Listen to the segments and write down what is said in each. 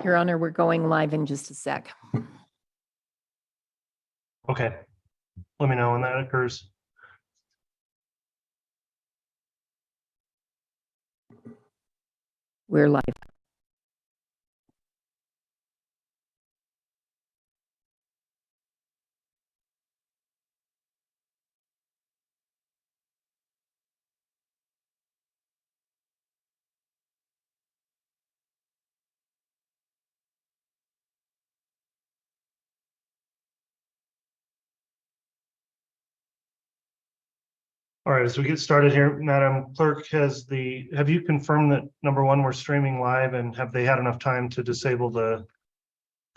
Your Honor, we're going live in just a sec. Okay. Let me know when that occurs. We're live. All right, as we get started here, Madam Clerk, have you confirmed that number one, we're streaming live, and have they had enough time to disable the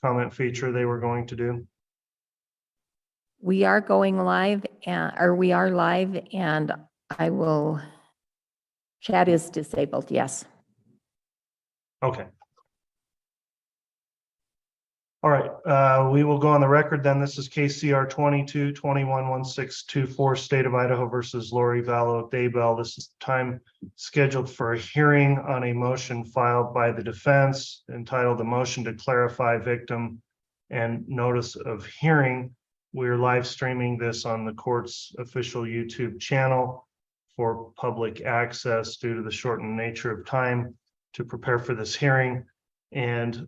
comment feature they were going to do? We are going live, we are live, and I will, chat is disabled, yes. Okay. All right, we will go on the record then. This is KCR 22-21-1624, State of Idaho versus Lori Vallow Daybell. This is the time scheduled for a hearing on a motion filed by the defense entitled "The Motion to Clarify Victim and Notice of Hearing." We're live streaming this on the court's official YouTube channel for public access due to the shortened nature of time to prepare for this hearing. And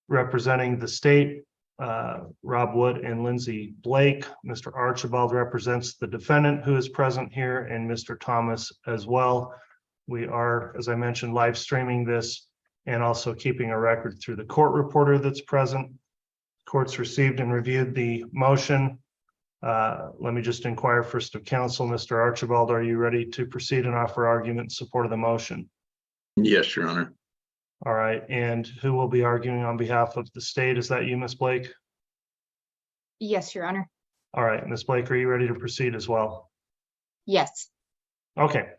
representing the state, Rob Wood and Lindsay Blake. Mr. Archibald represents the defendant who is present here, and Mr. Thomas as well. We are, as I mentioned, live streaming this and also keeping a record through the court reporter that's present. Court's received and reviewed the motion. Let me just inquire first of counsel. Mr. Archibald, are you ready to proceed and offer argument in support of the motion? Yes, Your Honor. All right, and who will be arguing on behalf of the state? Is that you, Ms. Blake? Yes, Your Honor. All right, Ms. Blake, are you ready to proceed as well? Yes. Okay.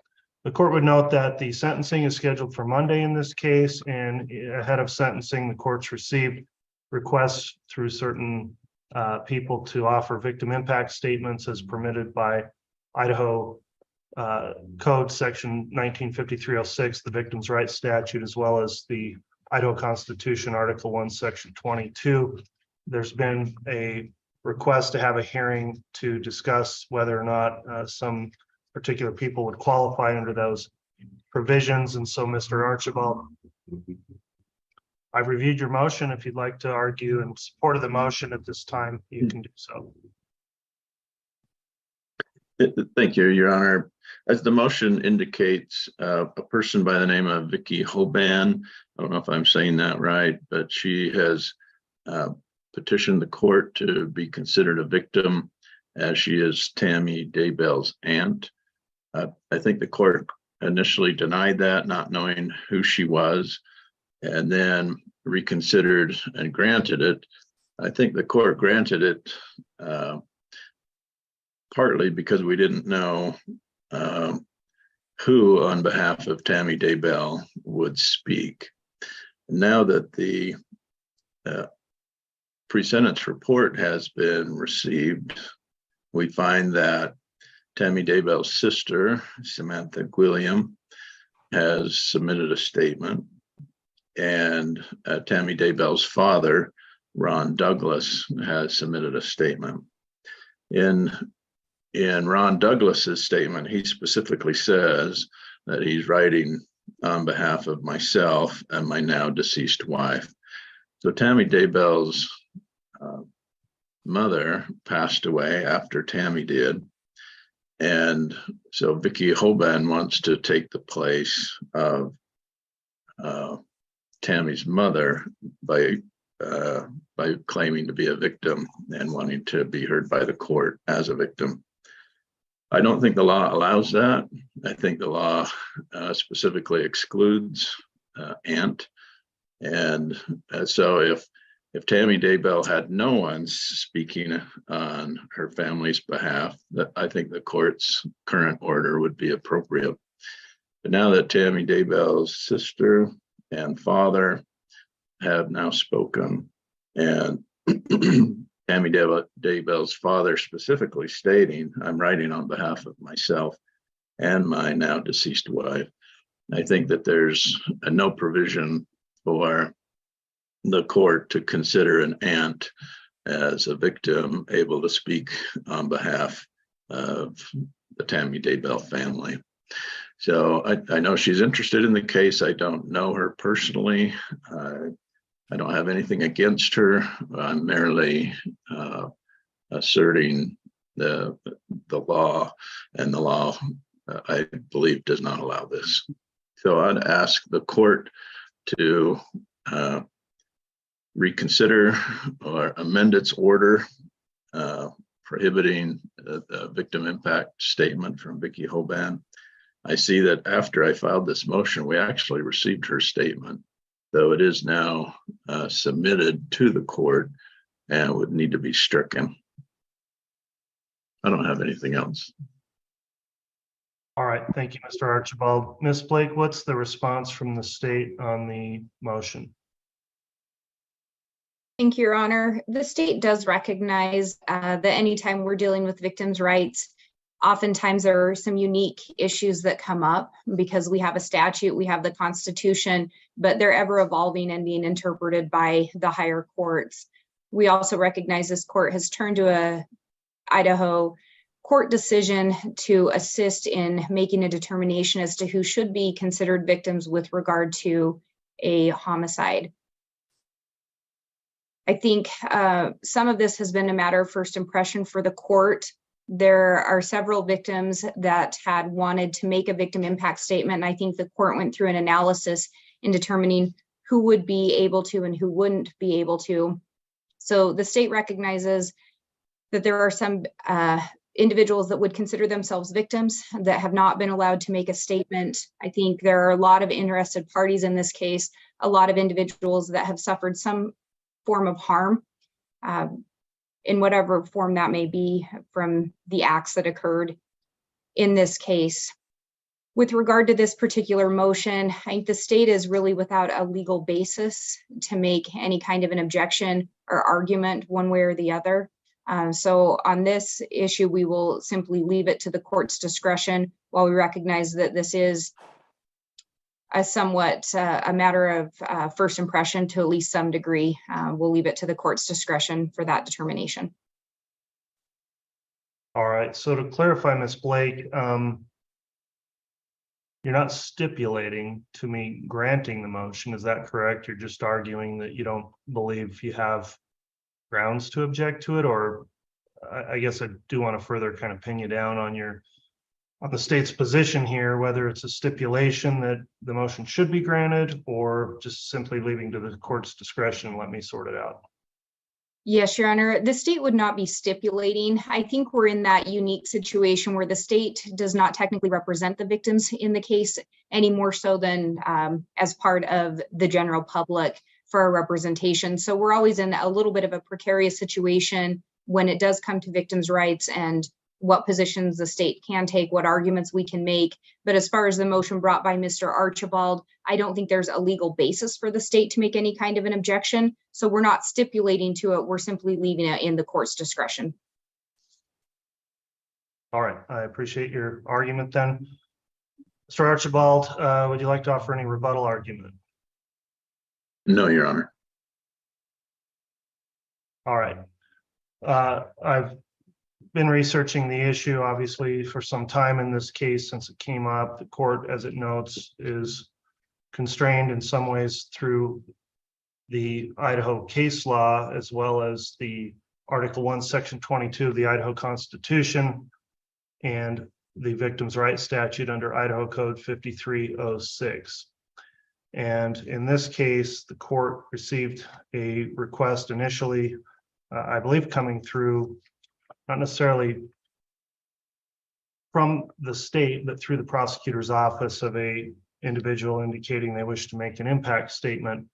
The court would note that the sentencing is scheduled for Monday in this case, and ahead of sentencing, the court's received requests through certain people to offer victim impact statements as permitted by Idaho Code Section 1953-06, the Victims' Rights Statute, as well as the Idaho Constitution, Article 1, Section 22. There's been a request to have a hearing to discuss whether or not some particular people would qualify under those provisions. And so, Mr. Archibald, I've reviewed your motion. If you'd like to argue in support of the motion at this time, you can do so. Thank you, Your Honor. As the motion indicates, a person by the name of Vicki Hoban, I don't know if I'm saying that right, but she has petitioned the court to be considered a victim as she is Tammy Daybell's aunt. I think the court initially denied that, not knowing who she was, and then reconsidered and granted it. I think the court granted it partly because we didn't know who on behalf of Tammy Daybell would speak. Now that the pre-sentence report has been received, we find that Tammy Daybell's sister, Samantha Gwilliam, has submitted a statement, and Tammy Daybell's father, Ron Douglas, has submitted a statement. In Ron Douglas's statement, he specifically says that he's writing on behalf of myself and my now deceased wife. So Tammy Daybell's mother passed away after Tammy did. And so Vicki Hoban wants to take the place of Tammy's mother by claiming to be a victim and wanting to be heard by the court as a victim. I don't think the law allows that. I think the law specifically excludes aunt. And so if Tammy Daybell had no one speaking on her family's behalf, that I think the court's current order would be appropriate. But now that Tammy Daybell's sister and father have now spoken, and Tammy Daybell's father specifically stating, I'm writing on behalf of myself and my now deceased wife, I think that there's no provision for the court to consider an aunt as a victim able to speak on behalf of the Tammy Daybell family. So I know she's interested in the case. I don't know her personally. I don't have anything against her. I'm merely asserting the law, and the law, I believe, does not allow this. So I'd ask the court to reconsider or amend its order prohibiting the victim impact statement from Vicki Hoban. I see that after I filed this motion, we actually received her statement, though it is now submitted to the court and would need to be stricken. I don't have anything else. All right, thank you, Mr. Archibald. Ms. Blake, what's the response from the state on the motion? Thank you, Your Honor. The state does recognize that anytime we're dealing with victims' rights, oftentimes there are some unique issues that come up because we have a statute, we have the Constitution, but they're ever evolving and being interpreted by the higher courts. We also recognize this court has turned to a Idaho court decision to assist in making a determination as to who should be considered victims with regard to a homicide. I think some of this has been a matter of first impression for the court. There are several victims that had wanted to make a victim impact statement, and I think the court went through an analysis in determining who would be able to and who wouldn't be able to. So the state recognizes that there are some individuals that would consider themselves victims that have not been allowed to make a statement. I think there are a lot of interested parties in this case, a lot of individuals that have suffered some form of harm in whatever form that may be from the acts that occurred in this case. With regard to this particular motion, I think the state is really without a legal basis to make any kind of an objection or argument one way or the other. So on this issue, we will simply leave it to the court's discretion while we recognize that this is a somewhat a matter of first impression to at least some degree. We'll leave it to the court's discretion for that determination. All right, so to clarify, Ms. Blake, you're not stipulating to me granting the motion, is that correct? You're just arguing that you don't believe you have grounds to object to it, or I guess I do want to further kind of pin you down on the state's position here, whether it's a stipulation that the motion should be granted or just simply leaving to the court's discretion and let me sort it out. Yes, Your Honor, the state would not be stipulating. I think we're in that unique situation where the state does not technically represent the victims in the case any more so than as part of the general public for our representation. So we're always in a little bit of a precarious situation when it does come to victims' rights and what positions the state can take, what arguments we can make. But as far as the motion brought by Mr. Archibald, I don't think there's a legal basis for the state to make any kind of an objection. So we're not stipulating to it. We're simply leaving it in the court's discretion. All right, I appreciate your argument then. Mr. Archibald, would you like to offer any rebuttal argument? No, Your Honor. All right. I've been researching the issue, obviously, for some time in this case since it came up. The court, as it notes, is constrained in some ways through the Idaho case law, as well as the Article 1, Section 22 of the Idaho Constitution and the Victims' Rights Statute under Idaho Code 5306. And in this case, the court received a request initially, I believe coming through, not necessarily from the state, but through the prosecutor's office of a individual indicating they wish to make an impact statement,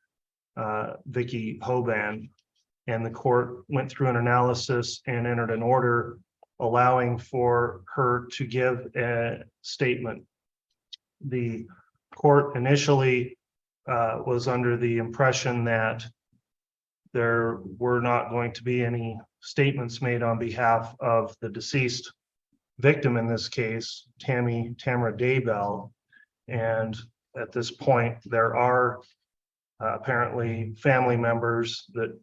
Vicki Hoban. And the court went through an analysis and entered an order allowing for her to give a statement. The court initially was under the impression that there were not going to be any statements made on behalf of the deceased victim, in this case, Tammy Daybell. And at this point, there are apparently family members that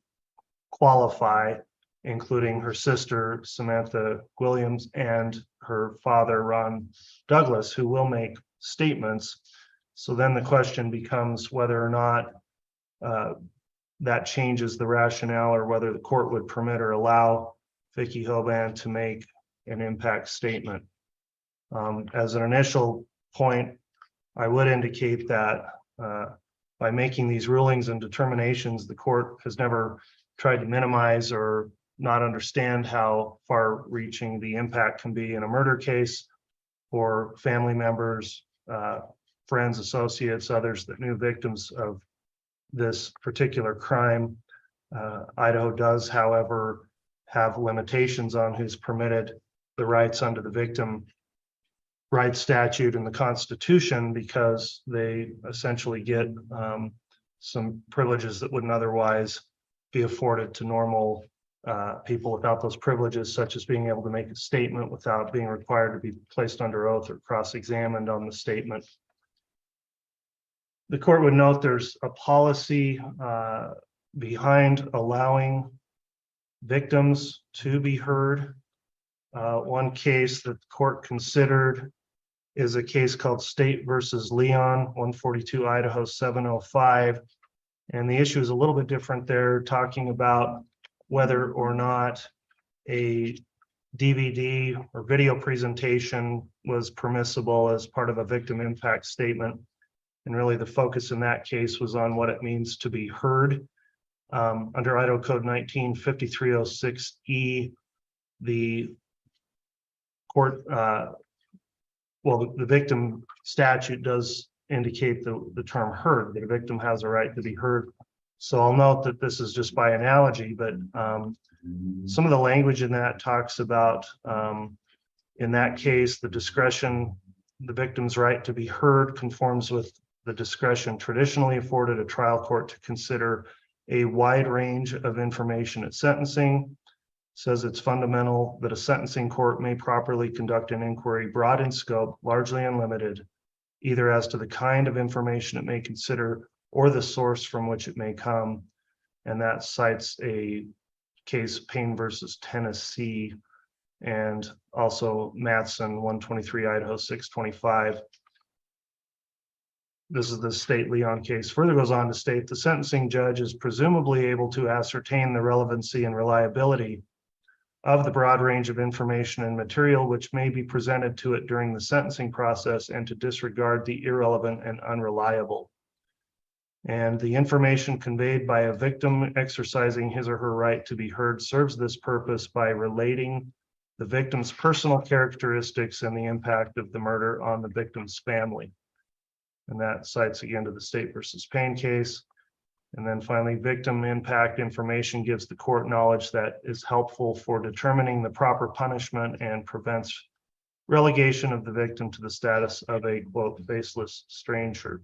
qualify, including her sister, Samantha Williams, and her father, Ron Douglas, who will make statements. So then the question becomes whether or not that changes the rationale, or whether the court would permit or allow Vicki Hoban to make an impact statement. As an initial point, I would indicate that by making these rulings and determinations, the court has never tried to minimize or not understand how far-reaching the impact can be in a murder case for family members, friends, associates, others that knew victims of this particular crime. Idaho does, however, have limitations on who's permitted the rights under the Victim Rights Statute and the Constitution, because they essentially get some privileges that wouldn't otherwise be afforded to normal people without those privileges, such as being able to make a statement without being required to be placed under oath or cross-examined on the statement. The court would note there's a policy behind allowing victims to be heard. One case that the court considered is a case called State versus Leon, 142 Idaho 705. And the issue is a little bit different there, talking about whether or not a DVD or video presentation was permissible as part of a victim impact statement. And really the focus in that case was on what it means to be heard. Under Idaho Code 195306E, the court, the victim statute does indicate the term heard, that a victim has a right to be heard. So I'll note that this is just by analogy, but some of the language in that talks about, in that case, the discretion, the victim's right to be heard conforms with the discretion traditionally afforded a trial court to consider a wide range of information at sentencing. Says it's fundamental that a sentencing court may properly conduct an inquiry broad in scope, largely unlimited, either as to the kind of information it may consider or the source from which it may come. And that cites a case, Payne versus Tennessee, and also Matson 123 Idaho 625. This is the State Leon case. Further goes on to state the sentencing judge is presumably able to ascertain the relevancy and reliability of the broad range of information and material which may be presented to it during the sentencing process, and to disregard the irrelevant and unreliable. And the information conveyed by a victim exercising his or her right to be heard serves this purpose by relating the victim's personal characteristics and the impact of the murder on the victim's family. And that cites again to the State versus Payne case. And then finally, victim impact information gives the court knowledge that is helpful for determining the proper punishment and prevents relegation of the victim to the status of a, quote, faceless stranger.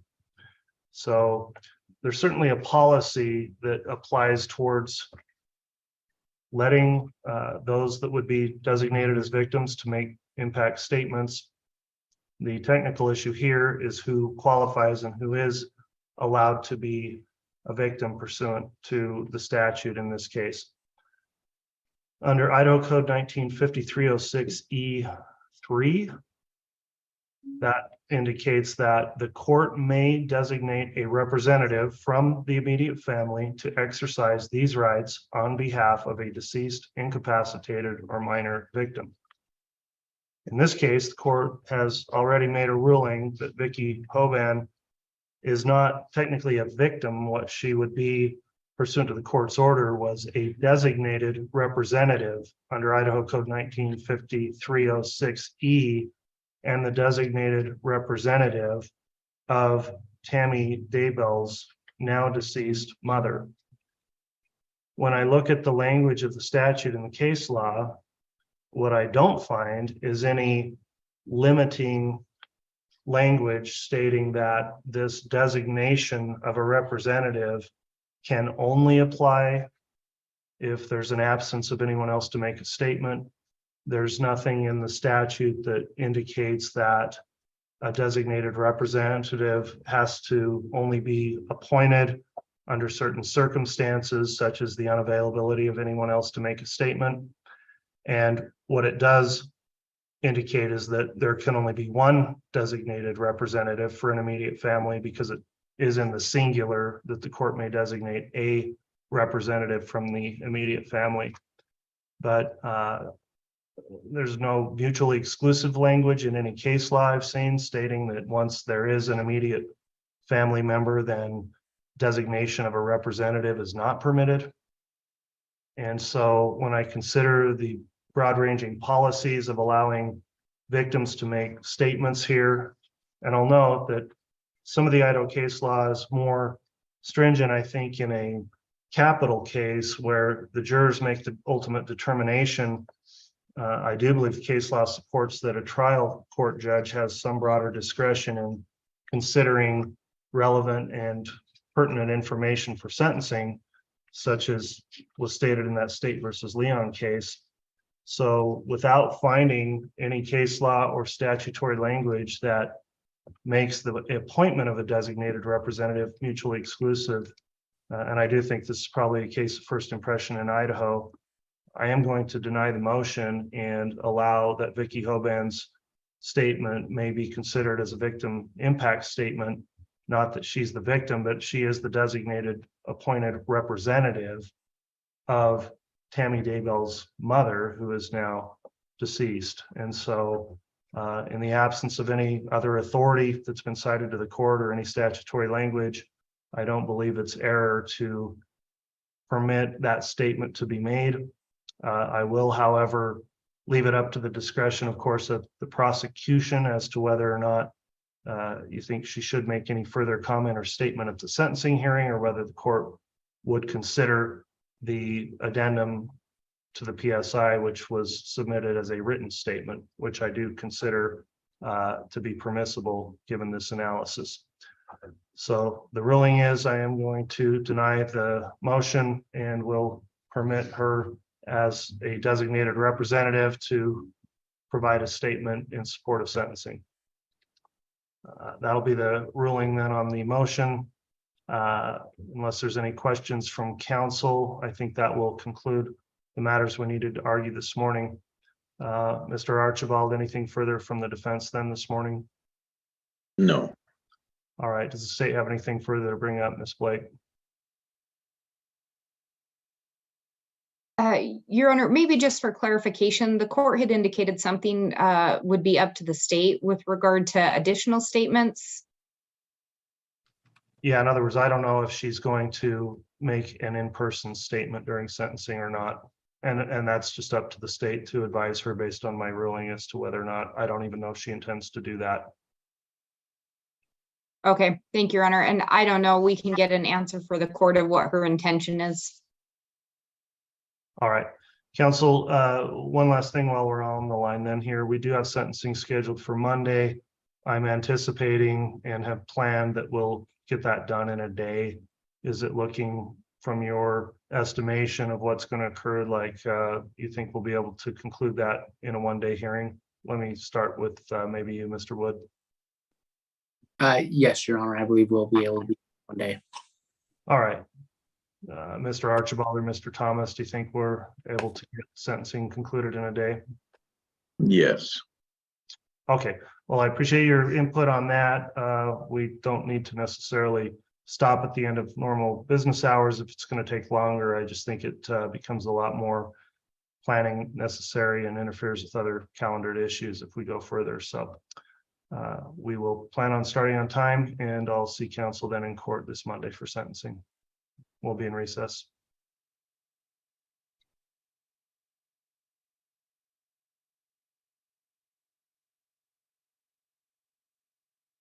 So there's certainly a policy that applies towards letting those that would be designated as victims to make impact statements. The technical issue here is who qualifies and who is allowed to be a victim pursuant to the statute in this case. Under Idaho Code 195306E3, that indicates that the court may designate a representative from the immediate family to exercise these rights on behalf of a deceased, incapacitated, or minor victim. In this case, the court has already made a ruling that Vicki Hoban is not technically a victim. What she would be pursuant to the court's order was a designated representative under Idaho Code 195306E, and the designated representative of Tammy Daybell's now deceased mother. When I look at the language of the statute in the case law, what I don't find is any limiting language stating that this designation of a representative can only apply if there's an absence of anyone else to make a statement. There's nothing in the statute that indicates that a designated representative has to only be appointed under certain circumstances, such as the unavailability of anyone else to make a statement. And what it does indicate is that there can only be one designated representative for an immediate family, because it is in the singular that the court may designate a representative from the immediate family. But there's no mutually exclusive language in any case law I've seen stating that once there is an immediate family member, then designation of a representative is not permitted. And so when I consider the broad-ranging policies of allowing victims to make statements here, and I'll note that some of the Idaho case law is more stringent, I think, in a capital case where the jurors make the ultimate determination. I do believe the case law supports that a trial court judge has some broader discretion in considering relevant and pertinent information for sentencing, such as was stated in that State versus Leon case. So without finding any case law or statutory language that makes the appointment of a designated representative mutually exclusive, and I do think this is probably a case of first impression in Idaho, I am going to deny the motion and allow that Vicki Hoban's statement may be considered as a victim impact statement. Not that she's the victim, but she is the designated appointed representative of Tammy Daybell's mother, who is now deceased. And so in the absence of any other authority that's been cited to the court or any statutory language, I don't believe it's error to permit that statement to be made. I will, however, leave it up to the discretion, of course, of the prosecution as to whether or not you think she should make any further comment or statement at the sentencing hearing, or whether the court would consider the addendum to the PSI, which was submitted as a written statement, which I do consider to be permissible given this analysis. So the ruling is I am going to deny the motion and will permit her as a designated representative to provide a statement in support of sentencing. That'll be the ruling then on the motion. Unless there's any questions from council, I think that will conclude the matters we needed to argue this morning. Mr. Archibald, anything further from the defense then this morning? No. All right. Does the state have anything further to bring up, Ms. Blake? Your Honor, maybe just for clarification, the court had indicated something would be up to the state with regard to additional statements. Yeah, in other words, I don't know if she's going to make an in-person statement during sentencing or not. And that's just up to the state to advise her based on my ruling as to whether or not. I don't even know if she intends to do that. Okay, thank you, Your Honor. And I don't know, we can get an answer for the court of what her intention is. All right, counsel, one last thing while we're on the line then here, we do have sentencing scheduled for Monday. I'm anticipating and have planned that we'll get that done in a day. Is it looking from your estimation of what's going to occur like you think we'll be able to conclude that in a one-day hearing? Let me start with maybe you, Mr. Wood. Yes, Your Honor, I believe we'll be able to be one day. All right. Mr. Archibald or Mr. Thomas, do you think we're able to get sentencing concluded in a day? Yes. Okay, well, I appreciate your input on that. We don't need to necessarily stop at the end of normal business hours if it's going to take longer. I just think it becomes a lot more planning necessary and interferes with other calendared issues if we go further. So we will plan on starting on time, and I'll see counsel then in court this Monday for sentencing. We'll be in recess.